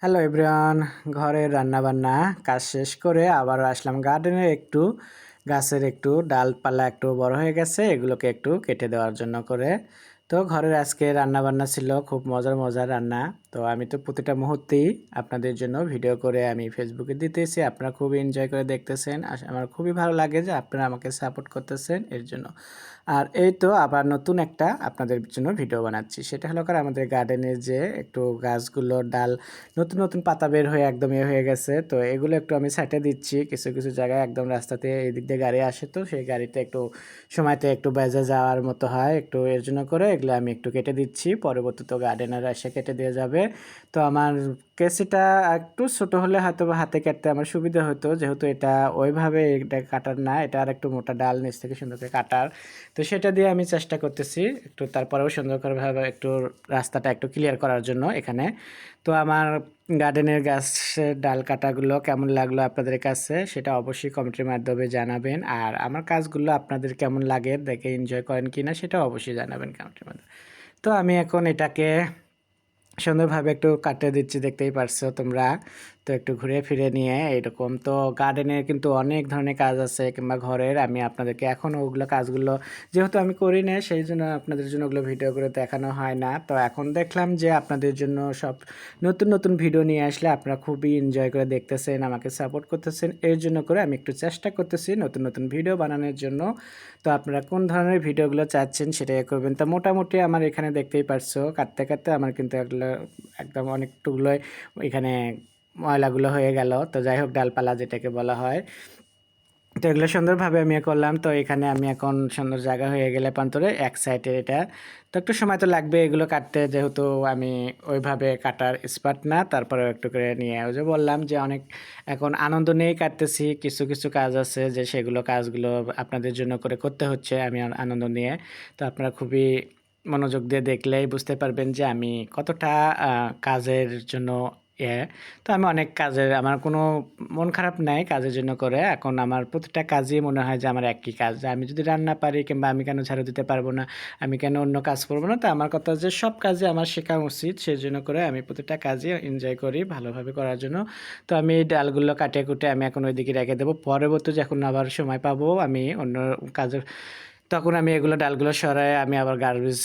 Hello everyone, ঘরের রান্নাবান্না কাজ শেষ করে আবার আসলাম গার্ডেনের গাছের ডালপালা একটু বড় হয়ে গেছে, এগুলোকে একটু কেটে দেওয়ার জন্য করে। তো ঘরের আজকে রান্নাবান্না ছিল খুব মজার মজার রান্না। তো আমি তো প্রতিটা মুহূর্তেই আপনাদের জন্য ভিডিও করে আমি ফেসবুকে দিতেছি, আপনারা খুবই এনজয় করে দেখতেছেন। আমার খুবই ভালো লাগে যে আপনারা আমাকে সাপোর্ট করতেছেন এর জন্য। আর এই তো আবার নতুন একটা আপনাদের জন্য ভিডিও বানাচ্ছি, সেটা হলো আমাদের গার্ডেনের যে একটু গাছগুলোর ডাল নতুন নতুন পাতা বের হয়ে একদম হয়ে গেছে। তো এগুলো একটু আমি সাইটে দিচ্ছি, কিছু কিছু জায়গায় একদম রাস্তাতে এদিক দিয়ে গাড়ি আসে, তো সেই গাড়িতে একটু সময়তে একটু বেজে যাওয়ার মতো হয়, একটু এর জন্য করে এগুলো আমি একটু কেটে দিচ্ছি। পরবর্তীতে গার্ডেনার এসে কেটে দিয়ে যাবে। তো আমার কেসিটা একটু ছোট হলে হয়তো বা হাতে কাটতে আমার সুবিধা হতো, যেহেতু এটা ওইভাবে এটা কাটার না, এটা আর একটু মোটা ডাল নিচ থেকে সুন্দর করে কাটার। তো সেটা দিয়ে আমি চেষ্টা করতেছি একটু, তারপরেও সুন্দরভাবে একটু রাস্তাটা একটু ক্লিয়ার করার জন্য এখানে। তো আমার গার্ডেনের গাছের ডাল কাটাগুলো কেমন লাগলো আপনাদের কাছে, সেটা অবশ্যই কমেন্টের মাধ্যমে জানাবেন। আর আমার কাজগুলো আপনাদের কেমন লাগে, দেখে এনজয় করেন কি না, সেটাও অবশ্যই জানাবেন কমেন্টের মাধ্যমে। তো আমি এখন এটাকে সুন্দরভাবে একটু কাটে দিচ্ছি, দেখতেই পারছো তোমরা। তো একটু ঘুরে ফিরে নিয়ে এরকম। তো গার্ডেনের কিন্তু অনেক ধরনের কাজ আছে, কিংবা ঘরের, আমি আপনাদেরকে এখনও ওগুলো কাজগুলো যেহেতু আমি করি না, সেই জন্য আপনাদের জন্য ওগুলো ভিডিও করে দেখানো হয় না। তো এখন দেখলাম যে আপনাদের জন্য সব নতুন নতুন ভিডিও নিয়ে আসলে আপনারা খুবই এনজয় করে দেখতেছেন, আমাকে সাপোর্ট করতেছেন, এর জন্য করে আমি একটু চেষ্টা করতেছি নতুন নতুন ভিডিও বানানোর জন্য। তো আপনারা কোন ধরনের ভিডিওগুলো চাচ্ছেন সেটাই করবেন। তো মোটামুটি আমার এখানে দেখতেই পারছো কাটতে কাটতে আমার কিন্তু এগুলো একদম অনেকটুকুলোই এখানে ময়লাগুলো হয়ে গেল। তো যাই হোক, ডালপালা যেটাকে বলা হয়, তো এগুলো সুন্দরভাবে আমি করলাম। তো এখানে আমি এখন সুন্দর জায়গা হয়ে গেলে প্রান্তরে এক সাইডে এটা, তো একটু সময় তো লাগবে এগুলো কাটতে, যেহেতু আমি ওইভাবে কাটার এক্সপার্ট না। তারপরে একটু করে নিয়ে ওই যে বললাম যে অনেক এখন আনন্দ নিয়েই কাটতেছি, কিছু কিছু কাজ আছে যে সেগুলো কাজগুলো আপনাদের জন্য করে করতে হচ্ছে আমি আনন্দ নিয়ে। তো আপনারা খুবই মনোযোগ দিয়ে দেখলেই বুঝতে পারবেন যে আমি কতটা কাজের জন্য ইয়ে। তো আমি অনেক কাজের, আমার কোনো মন খারাপ নাই কাজের জন্য করে। এখন আমার প্রতিটা কাজই মনে হয় যে আমার একই কাজ, যে আমি যদি রান্না পারি, কিংবা আমি কেন ঝাড়ু দিতে পারবো না, আমি কেন অন্য কাজ করবো না। তো আমার কথা যে সব কাজে আমার শেখা উচিত, সেই জন্য করে আমি প্রতিটা কাজই এনজয় করি ভালোভাবে করার জন্য। তো আমি এই ডালগুলো কাটিয়ে কুটে আমি এখন ওইদিকে রেখে দেবো, পরবর্তী যখন আবার সময় পাবো আমি অন্য কাজের, তখন আমি এগুলো ডালগুলো সরাই আমি আবার গার্বেজ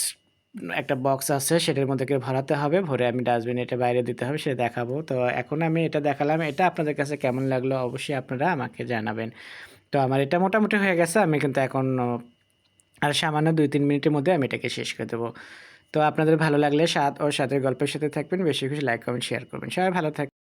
একটা বক্স আছে সেটার মধ্যে করে ভরাতে হবে, ভরে আমি ডাস্টবিনে এটা বাইরে দিতে হবে, সেটা দেখাবো। তো এখন আমি এটা দেখালাম, এটা আপনাদের কাছে কেমন লাগলো অবশ্যই আপনারা আমাকে জানাবেন। তো আমার এটা মোটামুটি হয়ে গেছে, আমি কিন্তু এখন আর সামান্য 2-3 মিনিটের মধ্যে আমি এটাকে শেষ করে দেবো। তো আপনাদের ভালো লাগলে স্বাদ ও স্বাদের গল্পের সাথে থাকবেন, বেশি বেশি লাইক কমেন্ট শেয়ার করবেন। সবাই ভালো থাকবেন।